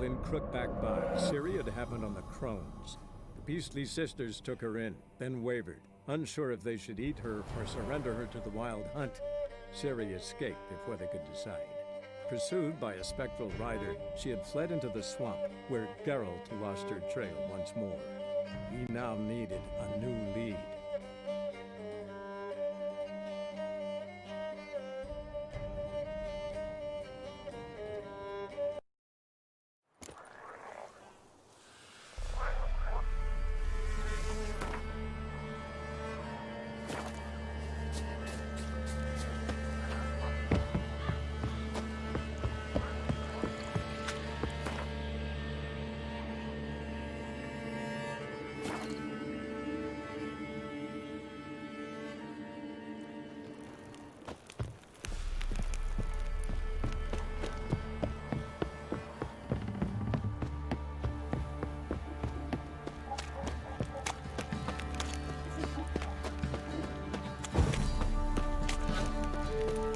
while in Crookback Bog, Ciri had happened on the Crones. The Beastly Sisters took her in, then wavered, unsure if they should eat her or surrender her to the Wild Hunt. Ciri escaped before they could decide. Pursued by a spectral rider, she had fled into the swamp, where Geralt lost her trail once more. He now needed a new lead.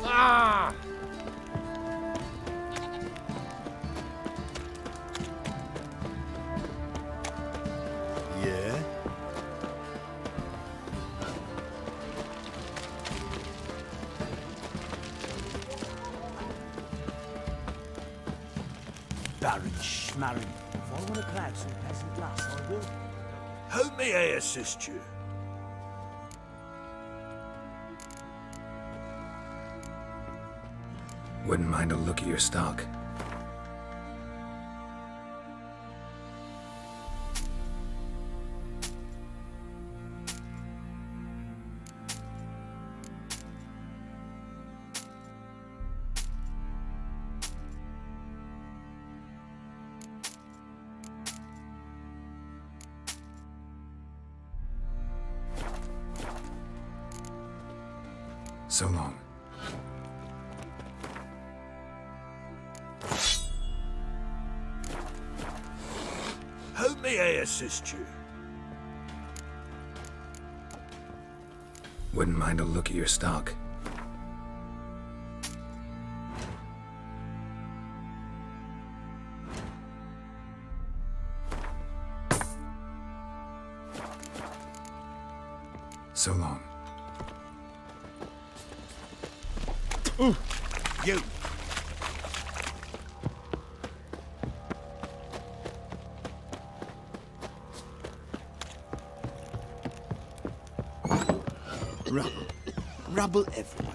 Ah! Yeah? Baron Schmarren. If I want to crowd some peasant lass, I will. How may I assist you? Wouldn't mind a look at your stock. So long. How may I assist you? Wouldn't mind a look at your stock. So long. You! Rubble. Rubble everywhere.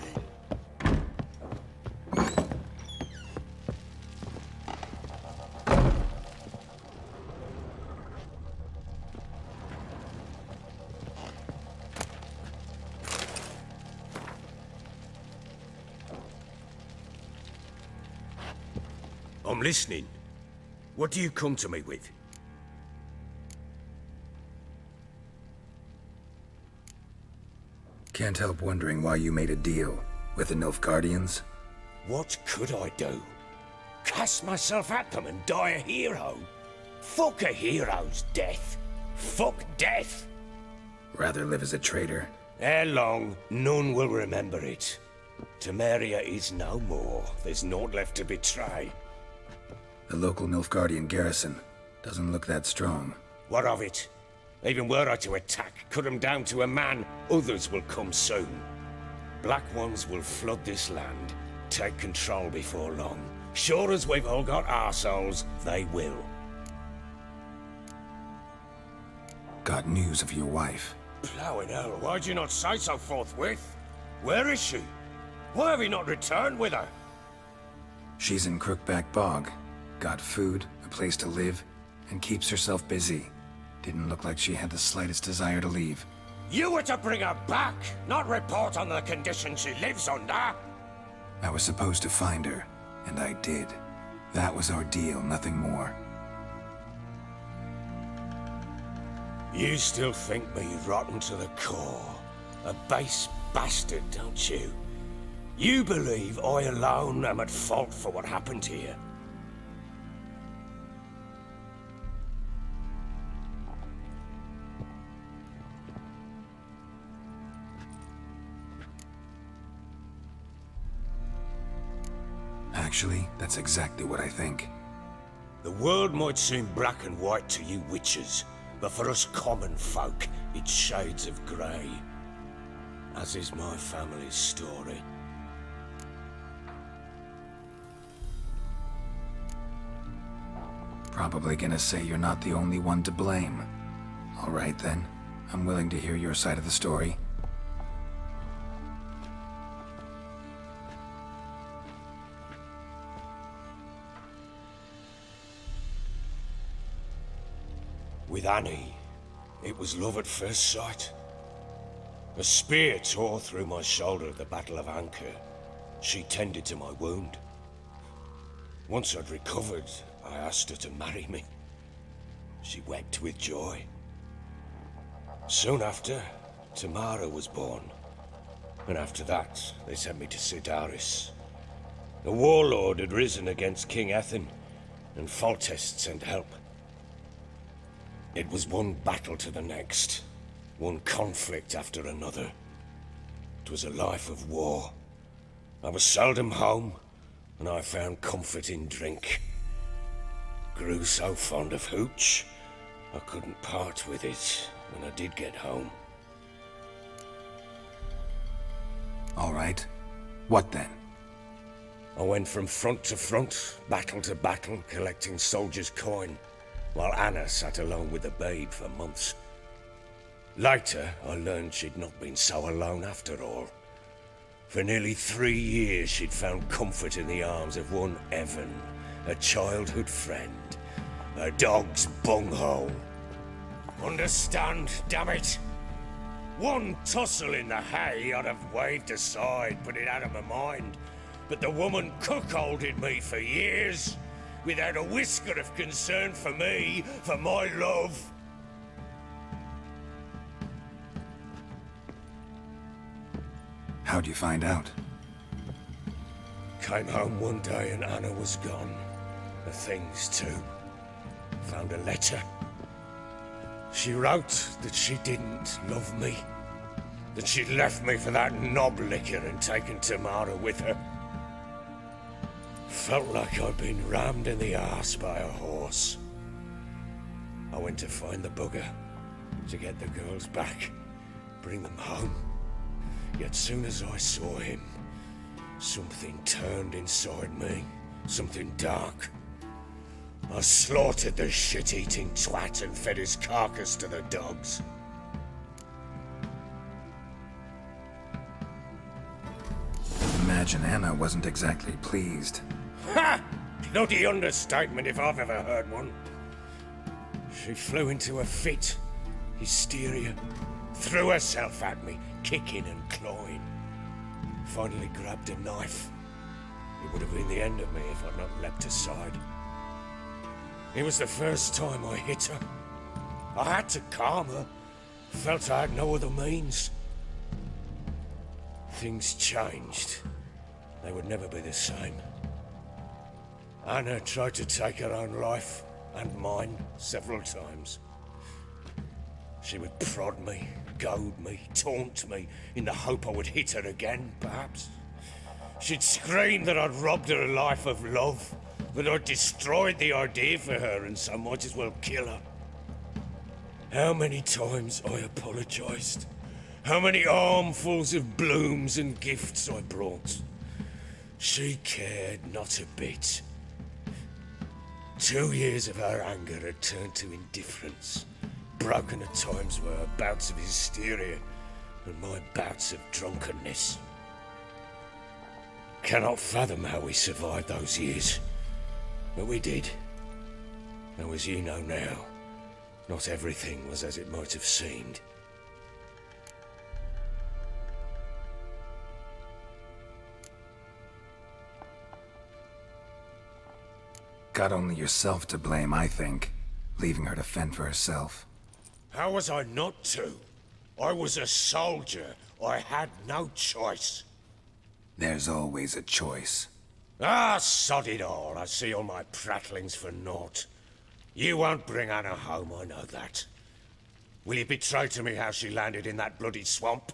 I'm listening. What do you come to me with? Can't help wondering why you made a deal with the Nilfgaardians. What could I do? Cast myself at them and die a hero? Fuck a hero's death. Fuck death. Rather live as a traitor. Ere long, none will remember it. Temeria is no more. There's naught left to betray. The local Nilfgaardian garrison doesn't look that strong. What of it? Even were I to attack, cut them down to a man, others will come soon. Black Ones will flood this land, take control before long. Sure as we've all got arseholes, they will. Got news of your wife. Plowing hell, why'd you not say so forthwith? Where is she? Why have you not returned with her? She's in Crookback Bog. Got food, a place to live, and keeps herself busy. Didn't look like she had the slightest desire to leave. You were to bring her back, not report on the conditions she lives under. I was supposed to find her, and I did. That was our deal, nothing more. You still think me rotten to the core. A base bastard, don't you? You believe I alone am at fault for what happened here. Actually, that's exactly what I think. The world might seem black and white to you witches, but for us common folk, it's shades of grey. As is my family's story. Probably gonna say you're not the only one to blame. All right then, I'm willing to hear your side of the story. With Annie, it was love at first sight. A spear tore through my shoulder at the Battle of Anchor. She tended to my wound. Once I'd recovered, I asked her to marry me. She wept with joy. Soon after, Tamara was born. And after that, they sent me to Sidaris. A warlord had risen against King Ethan, and Foltest sent help. It was one battle to the next, one conflict after another. It was a life of war. I was seldom home, and I found comfort in drink. Grew so fond of hooch, I couldn't part with it when I did get home. All right. What then? I went from front to front, battle to battle, collecting soldiers' coin, while Anna sat alone with the babe for months. Later, I learned she'd not been so alone after all. For nearly 3 years, she'd found comfort in the arms of one Evan, a childhood friend, a dog's bunghole. Understand, damn it? One tussle in the hay I'd have waved aside, put it out of my mind. But the woman cuckolded me for years, without a whisker of concern for me, for my love. How'd you find out? Came home one day and Anna was gone. The things too. Found a letter. She wrote that she didn't love me. That she'd left me for that knob licker and taken Tamara with her. Felt like I'd been rammed in the arse by a horse. I went to find the bugger, to get the girls back, bring them home. Yet soon as I saw him, something turned inside me, something dark. I slaughtered the shit-eating twat and fed his carcass to the dogs. Imagine Anna wasn't exactly pleased. Ha! Bloody understatement if I've ever heard one. She flew into a fit, hysteria, threw herself at me, kicking and clawing. Finally grabbed a knife. It would have been the end of me if I'd not leapt aside. It was the first time I hit her. I had to calm her. Felt I had no other means. Things changed. They would never be the same. Anna tried to take her own life, and mine, several times. She would prod me, goad me, taunt me, in the hope I would hit her again, perhaps. She'd scream that I'd robbed her a life of love, that I'd destroyed the idea for her and so might as well kill her. How many times I apologized. How many armfuls of blooms and gifts I brought. She cared not a bit. 2 years of her anger had turned to indifference, broken at times were her bouts of hysteria and my bouts of drunkenness. Cannot fathom how we survived those years, but we did. Though as you know now, not everything was as it might have seemed. Got only yourself to blame, I think. Leaving her to fend for herself. How was I not to? I was a soldier. I had no choice. There's always a choice. Ah, sod it all. I see all my prattlings for naught. You won't bring Anna home, I know that. Will you betray to me how she landed in that bloody swamp?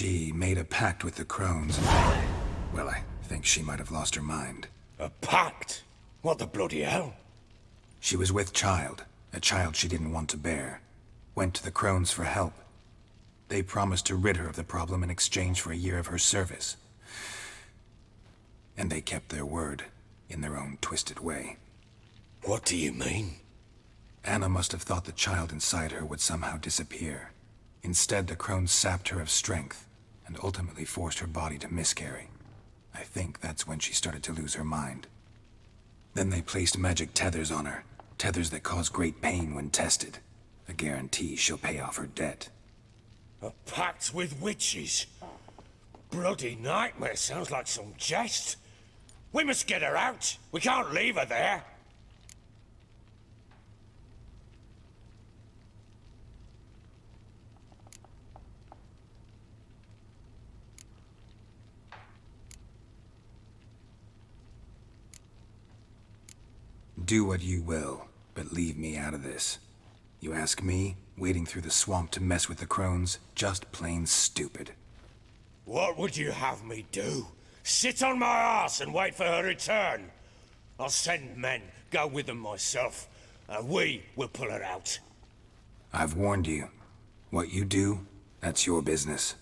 She made a pact with the crones. Well, I think she might have lost her mind. A pact? What the bloody hell? She was with child, a child she didn't want to bear. Went to the crones for help. They promised to rid her of the problem in exchange for a year of her service. And they kept their word, in their own twisted way. What do you mean? Anna must have thought the child inside her would somehow disappear. Instead, the crones sapped her of strength, and ultimately forced her body to miscarry. I think that's when she started to lose her mind. Then they placed magic tethers on her, tethers that cause great pain when tested. A guarantee she'll pay off her debt. A pact with witches? Bloody nightmare, sounds like some jest. We must get her out. We can't leave her there. Do what you will, but leave me out of this. You ask me, wading through the swamp to mess with the crones, just plain stupid. What would you have me do? Sit on my arse and wait for her return? I'll send men, go with them myself, and we will pull her out. I've warned you. What you do, that's your business.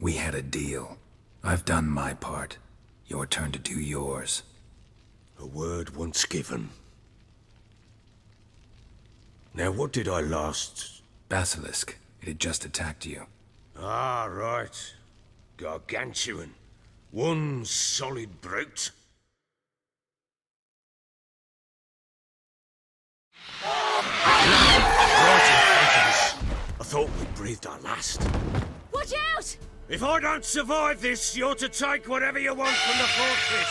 We had a deal. I've done my part. Your turn to do yours. A word once given. Now, what did I last... Basilisk. It had just attacked you. Ah, right. Gargantuan. One solid brute. Right in front of us. I thought we breathed our last. Watch out! If I don't survive this, you're to take whatever you want from the fortress.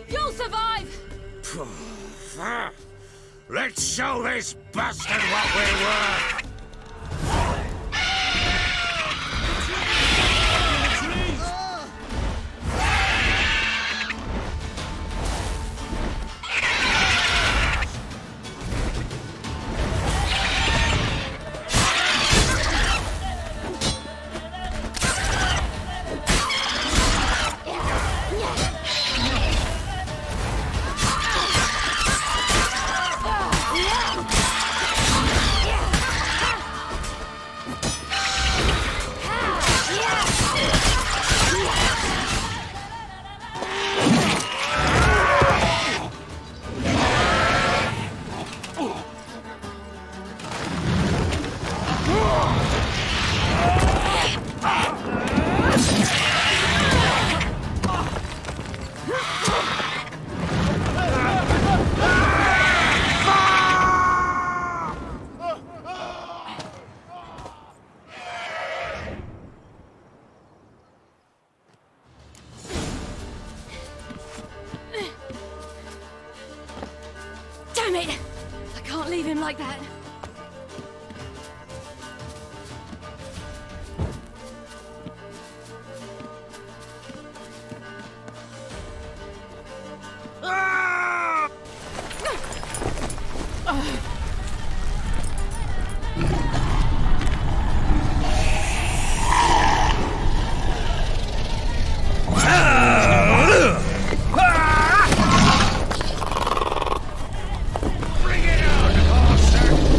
You'll survive! Let's show this bastard what we're worth. Damn it! I can't leave him like that. Bring it on, Master!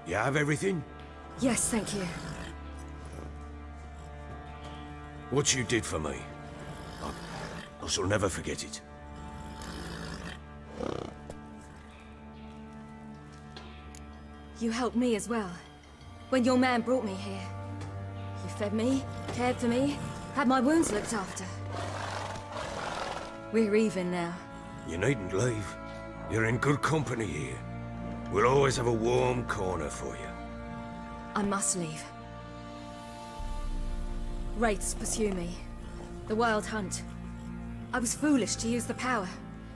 You have everything? Yes, thank you. What you did for me, I shall never forget it. You helped me as well. When your man brought me here. You fed me, cared for me, had my wounds looked after. We're even now. You needn't leave. You're in good company here. We'll always have a warm corner for you. I must leave. Wraiths pursue me. The Wild Hunt. I was foolish to use the power.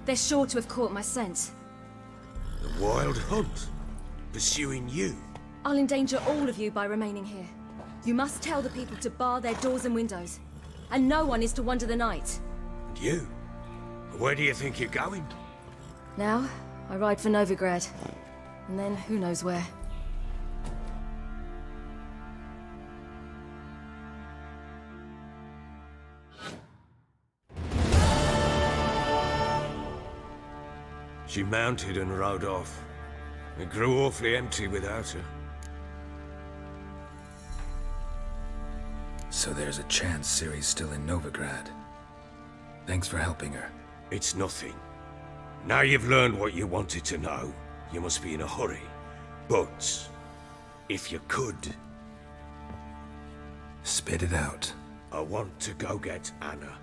They're sure to have caught my scent. The Wild Hunt? Pursuing you? I'll endanger all of you by remaining here. You must tell the people to bar their doors and windows. And no one is to wander the night. And you? Where do you think you're going? Now, I ride for Novigrad. And then, who knows where. She mounted and rode off. It grew awfully empty without her. So there's a chance Ciri's still in Novigrad. Thanks for helping her. It's nothing. Now you've learned what you wanted to know, you must be in a hurry. But, if you could, Spit it out. I want to go get Anna.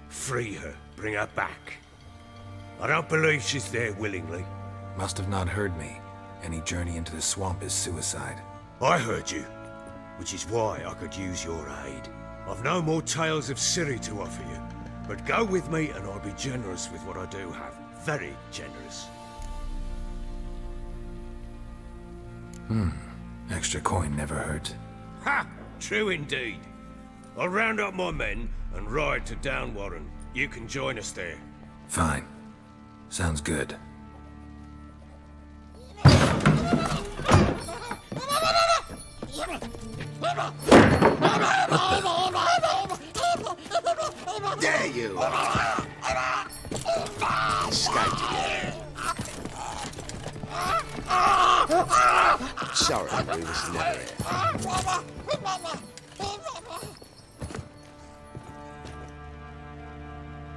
Free her, bring her back. I don't believe she's there willingly. Must have not heard me. Any journey into the swamp is suicide. I heard you, which is why I could use your aid. I've no more tales of Ciri to offer you, but go with me and I'll be generous with what I do have. Very generous. Extra coin never hurt. Ha! True indeed. I'll round up my men and ride to Downwarren. You can join us there. Fine. Sounds good. There you are. Escaped again. Sorry, we was never here.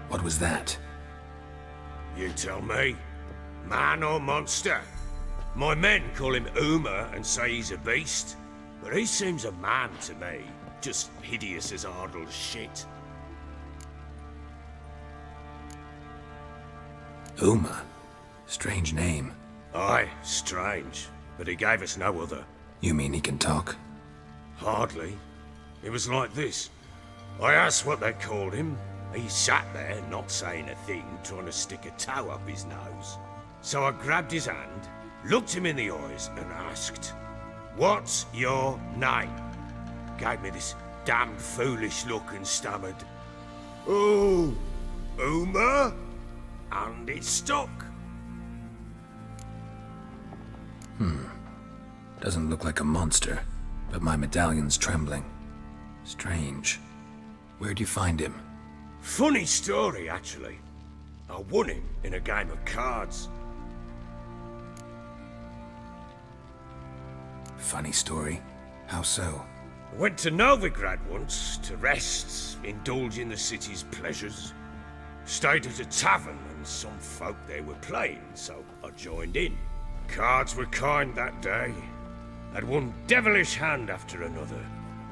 What was that? You tell me. Man or monster? My men call him Uma and say he's a beast, but he seems a man to me. Just hideous as Ardle's shit. Uma. Strange name. Aye, strange. But he gave us no other. You mean he can talk? Hardly. It was like this. I asked what they called him. He sat there, not saying a thing, trying to stick a toe up his nose. So I grabbed his hand, looked him in the eyes, and asked, "What's your name?" Gave me this damned foolish look and stammered, "Oh, Uma?" And it stuck. Doesn't look like a monster, but my medallion's trembling. Strange. Where'd you find him? Funny story, actually. I won him in a game of cards. Funny story? How so? I went to Novigrad once to rest, indulge in the city's pleasures. Stayed at a tavern and some folk there were playing, so I joined in. Cards were kind that day. Had one devilish hand after another.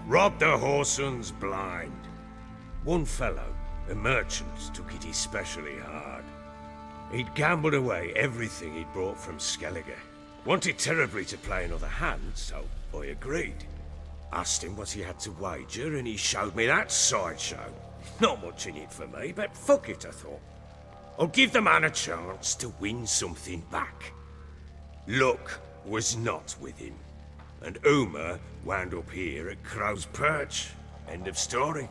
Robbed the whoresons blind. One fellow, a merchant, took it especially hard. He'd gambled away everything he'd brought from Skellige. Wanted terribly to play another hand, so I agreed. Asked him what he had to wager, and he showed me that sideshow. Not much in it for me, but fuck it, I thought. I'll give the man a chance to win something back. Luck was not with him, and Uma wound up here at Crow's Perch. End of story.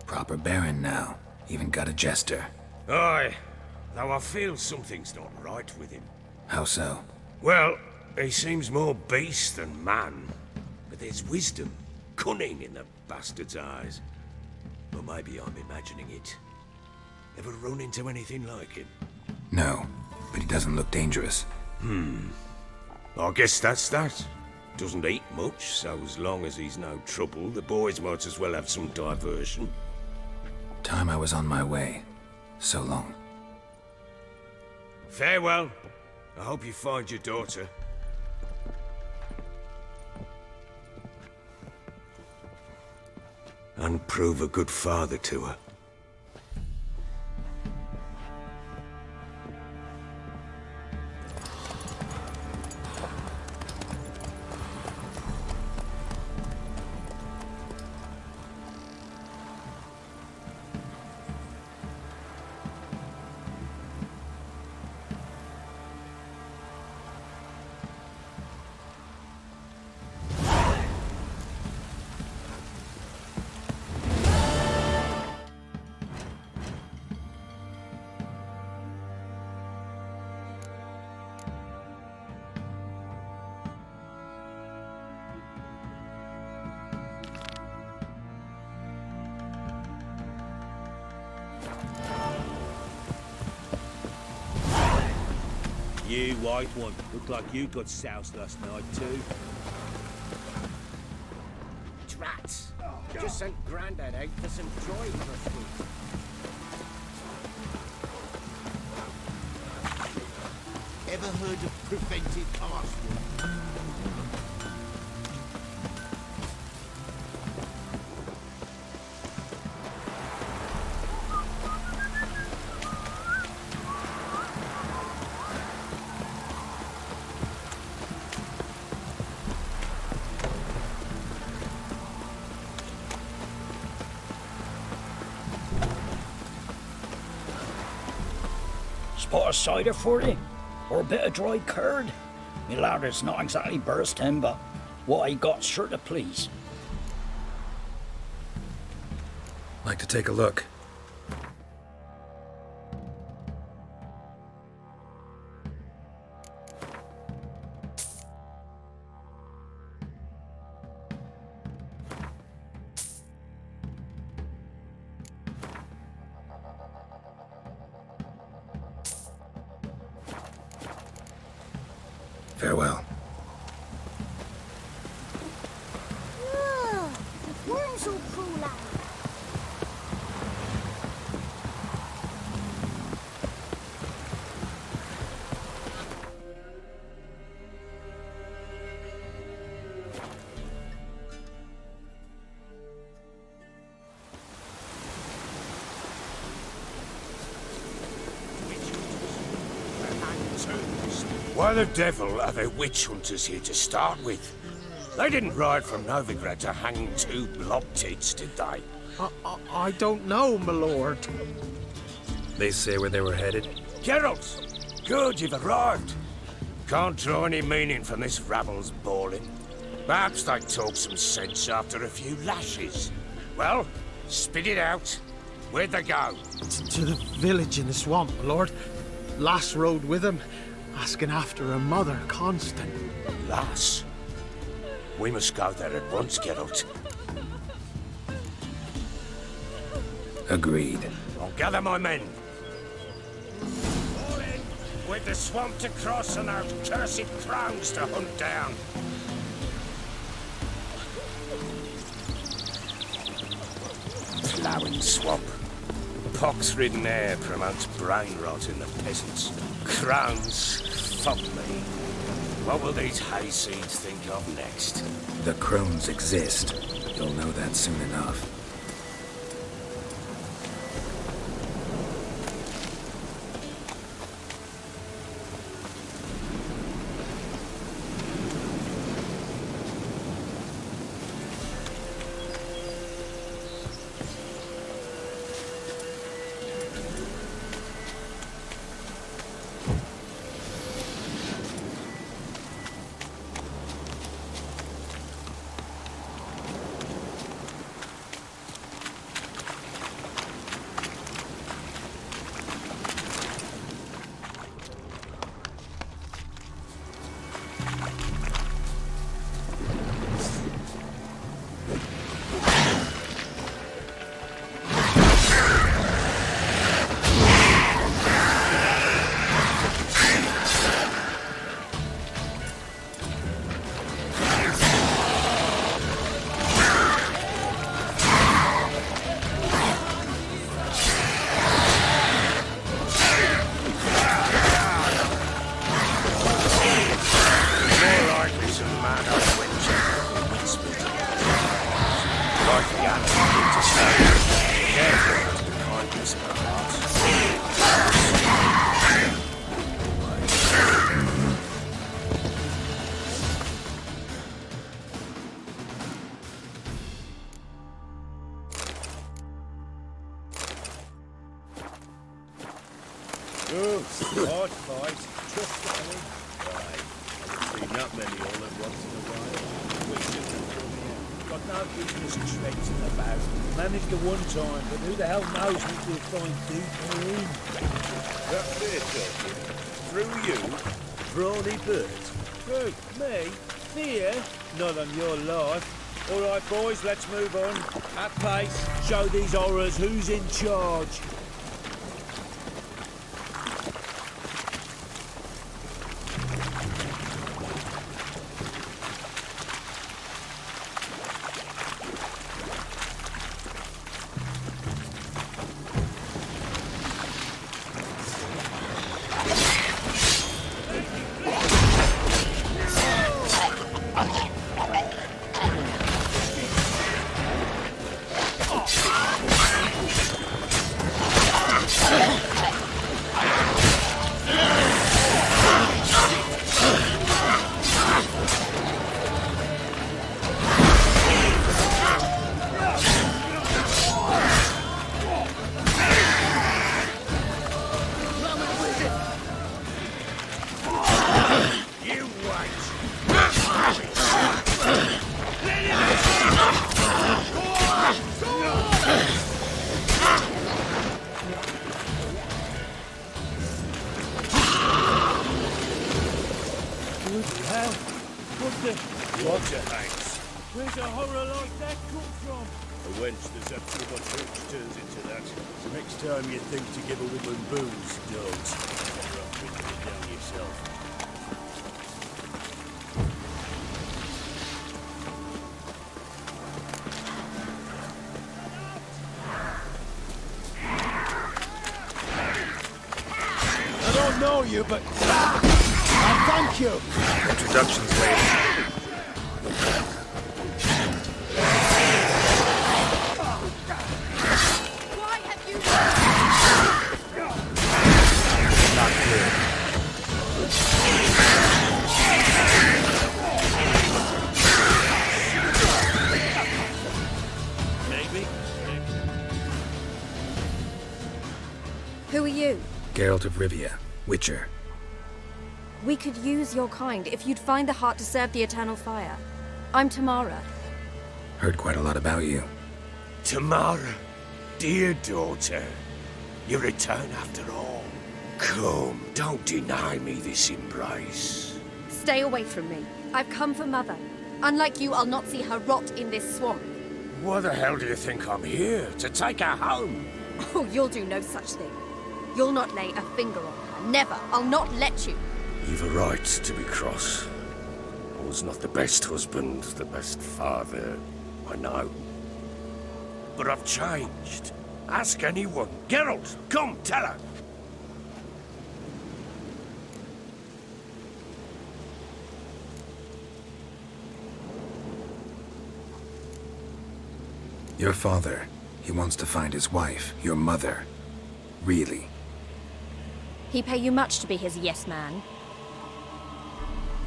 Proper baron now. Even got a jester. Aye, though I feel something's not right with him. How so? Well, he seems more beast than man, but there's wisdom, cunning in the bastard's eyes. Or maybe I'm imagining it. Ever run into anything like him? No, but he doesn't look dangerous. I guess that's that. Doesn't eat much, so as long as he's no trouble, the boys might as well have some diversion. Time I was on my way. So long. Farewell. I hope you find your daughter. And prove a good father to her. You white one. Looked like you got soused last night too. Trats! Just sent Grandad out for some joy crystals. Ever heard of preventive password? Spot of cider for you? Or a bit of dry curd? Me lad, it's not exactly bursting, but what I got's sure to please. Like to take a look. Farewell. Worms all crawl out. Why the devil are there witch hunters here to start with? They didn't ride from Novigrad to hang two blob tits, did they? I don't know, my lord. They say where they were headed? Geralt! Good, you've arrived. Can't draw any meaning from this rabble's bawling. Perhaps they talk some sense after a few lashes. Well, spit it out. Where'd they go? To the village in the swamp, my lord. Lass rode with him, asking after her mother, Constant. Lass? We must go there at once, Geralt. Agreed. I'll gather my men. All in, with the swamp to cross and our cursed crows to hunt down. Ploughing swamp. Pox-ridden air promotes brain rot in the peasants. Crowns, fuck me. What will these hayseeds think of next? The crones exist. You'll know that soon enough. Hard fight, tough going. Aye, I haven't seen that many all at once in a while. We just come here. Got no business expecting about. Managed at one time, but who the hell knows what we'll find deeper in. That's fair talking. Through you, brawny bird. Through me? Fear? Not on your life. All right, boys, let's move on. At pace, show these horrors who's in charge. Roger, Hanks. Where's a horror like that come from? A wench that's up to what church turns into that. So next time you think to give a woman booze, don't. Better off bringing it down yourself. I don't know you, but thank you. Introductions later. Who are you? Geralt of Rivia, Witcher. We could use your kind if you'd find the heart to serve the eternal fire. I'm Tamara. Heard quite a lot about you. Tamara, dear daughter, you return after all. Come, don't deny me this embrace. Stay away from me. I've come for Mother. Unlike you, I'll not see her rot in this swamp. Why the hell do you think I'm here? To take her home? Oh, you'll do no such thing. You'll not lay a finger on her. Never. I'll not let you. You've a right to be cross. I was not the best husband, the best father, I know. But I've changed. Ask anyone. Geralt, come, tell her. Your father, he wants to find his wife, your mother. Really? He pay you much to be his yes man.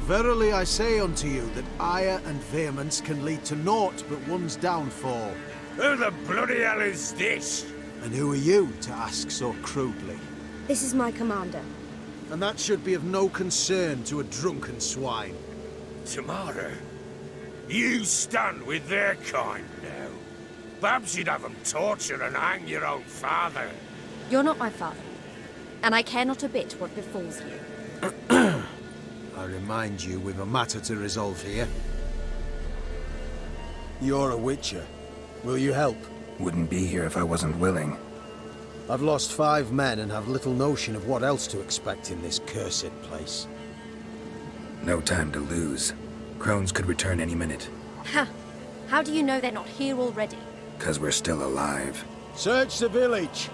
Verily I say unto you that ire and vehemence can lead to naught but one's downfall. Who the bloody hell is this? And who are you to ask so crudely? This is my commander. And that should be of no concern to a drunken swine. Tamara, you stand with their kind now. Perhaps you'd have them torture and hang your own father. You're not my father, and I care not a bit what befalls you. I remind you, we've a matter to resolve here. You're a witcher. Will you help? Wouldn't be here if I wasn't willing. I've lost 5 men and have little notion of what else to expect in this cursed place. No time to lose. Crones could return any minute. Ha! How do you know they're not here already? 'Cause we're still alive. Search the village!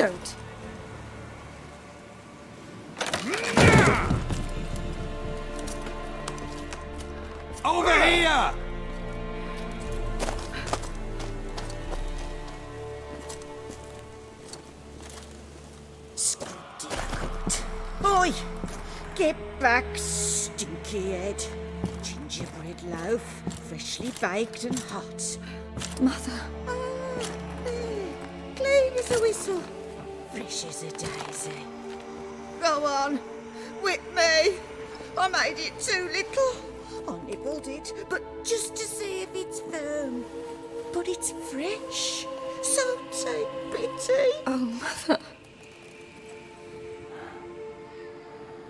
Don't. Over here! Oi! Get back, stinky head. Gingerbread loaf, freshly baked and hot. Mother. Ah, there. Clean as a whistle. Fresh as a daisy. Go on. Whip me. I made it too little. I nibbled it, but just to see if it's firm. But it's fresh. So take pity. Oh, Mother.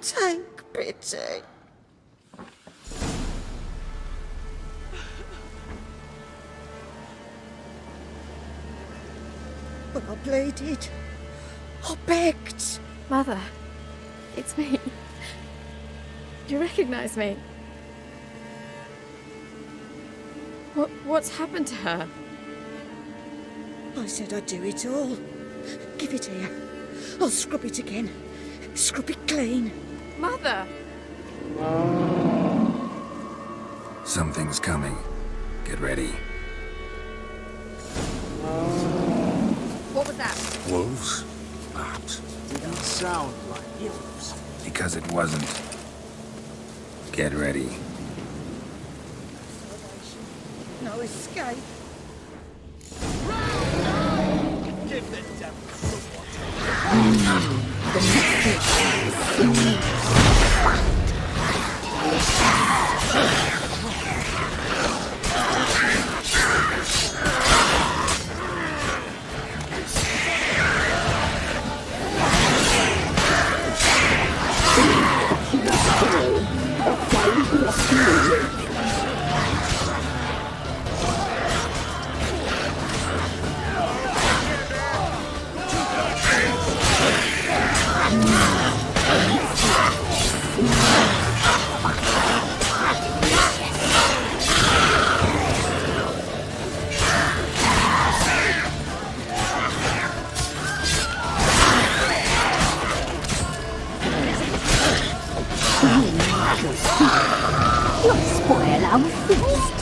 Take pity. But I pleaded. I begged. Mother. It's me. You recognize me? What's happened to her? I said I'd do it all. Give it here. I'll scrub it again. Scrub it clean. Mother! Something's coming. Get ready. What was that? Wolves? Perhaps. Didn't sound like wolves. Because it wasn't. Get ready. No escape. Give the devil somewhat. You'll spoil our feast.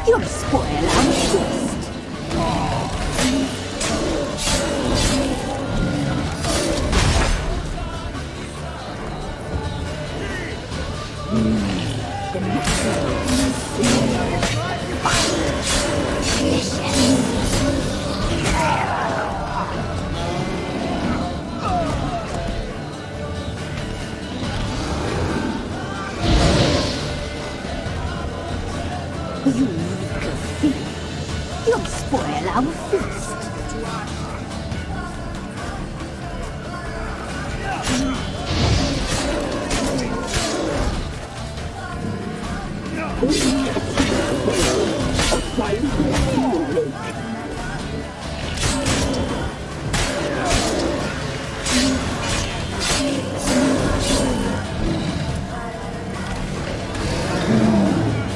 You'll spoil our feast. You make a feast. You'll spoil our feast.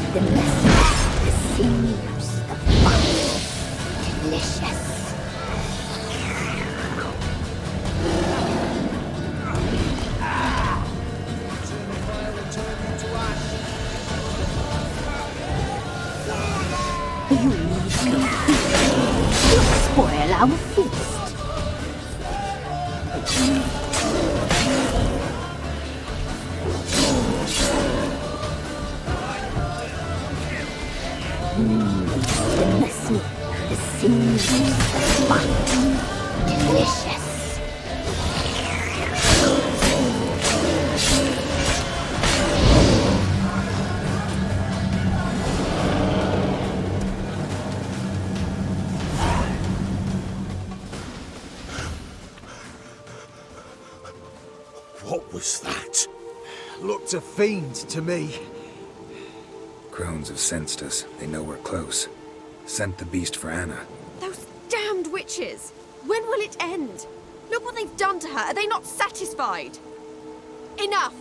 The message, the sinews, the fun, delicious. You need to feast. You'll spoil our feast. The messy, the sinews, the fun, delicious. What was that? Looked a fiend to me. Crones have sensed us. They know we're close. Sent the beast for Anna. Those damned witches! When will it end? Look what they've done to her. Are they not satisfied? Enough!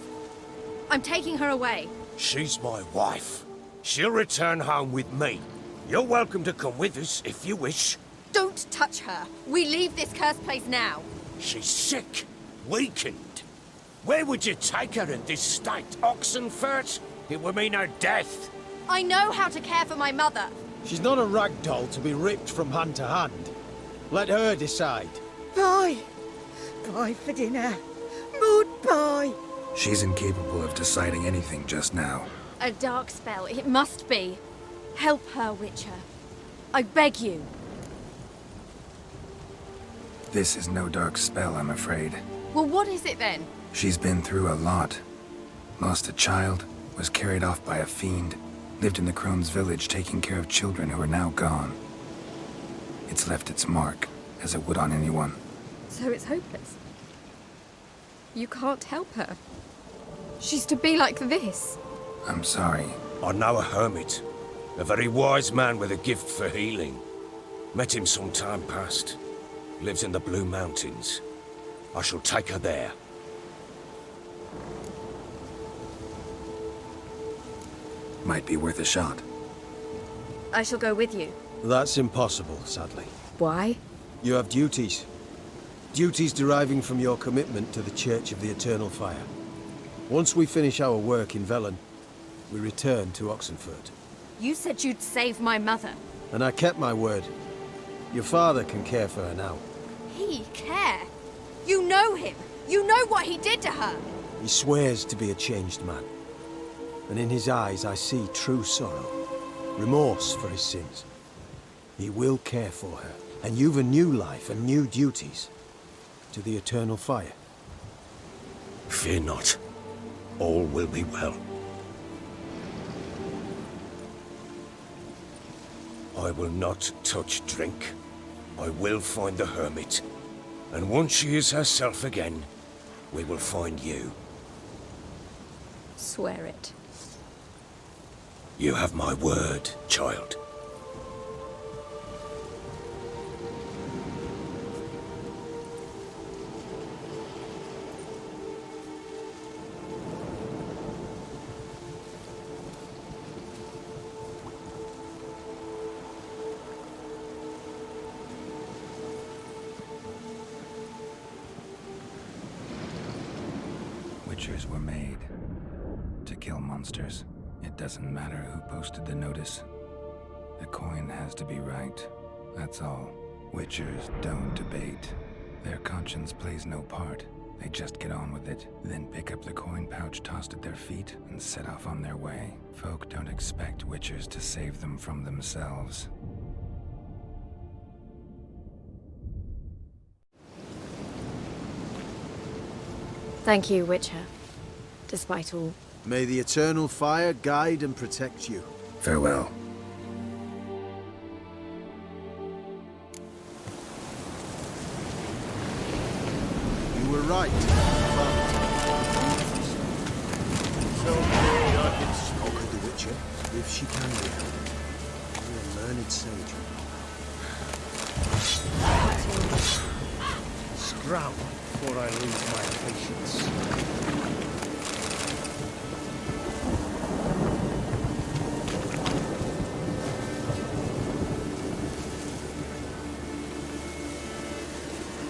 I'm taking her away. She's my wife. She'll return home with me. You're welcome to come with us if you wish. Don't touch her. We leave this cursed place now. She's sick, weakened. Where would you take her in this state? Oxenfurt? It would mean her death. I know how to care for my mother. She's not a rag doll to be ripped from hand to hand. Let her decide. Bye. Bye for dinner. Mood bye. She's incapable of deciding anything just now. A dark spell, it must be. Help her, Witcher. I beg you. This is no dark spell, I'm afraid. Well, what is it then? She's been through a lot. Lost a child, was carried off by a fiend, lived in the Crone's village taking care of children who are now gone. It's left its mark, as it would on anyone. So it's hopeless. You can't help her. She's to be like this. I'm sorry. I know a hermit. A very wise man with a gift for healing. Met him some time past. Lives in the Blue Mountains. I shall take her there. Might be worth a shot. I shall go with you. That's impossible, sadly. Why? You have duties. Duties deriving from your commitment to the Church of the Eternal Fire. Once we finish our work in Velen, we return to Oxenfurt. You said you'd save my mother. And I kept my word. Your father can care for her now. He care? You know him. You know what he did to her. He swears to be a changed man. And in his eyes I see true sorrow. Remorse for his sins. He will care for her. And you've a new life and new duties. To the Eternal Fire. Fear not. All will be well. I will not touch drink. I will find the hermit. And once she is herself again, we will find you. Swear it. You have my word, child. Witchers were made to kill monsters. It doesn't matter who posted the notice. The coin has to be right. That's all. Witchers don't debate. Their conscience plays no part. They just get on with it, then pick up the coin pouch tossed at their feet and set off on their way. Folk don't expect Witchers to save them from themselves. Thank you, Witcher. Despite all. May the Eternal Fire guide and protect you. Farewell. You were right. So, I can smoke with the Witcher, if she can be helped. You're a learned sage. Scram before I lose my patience.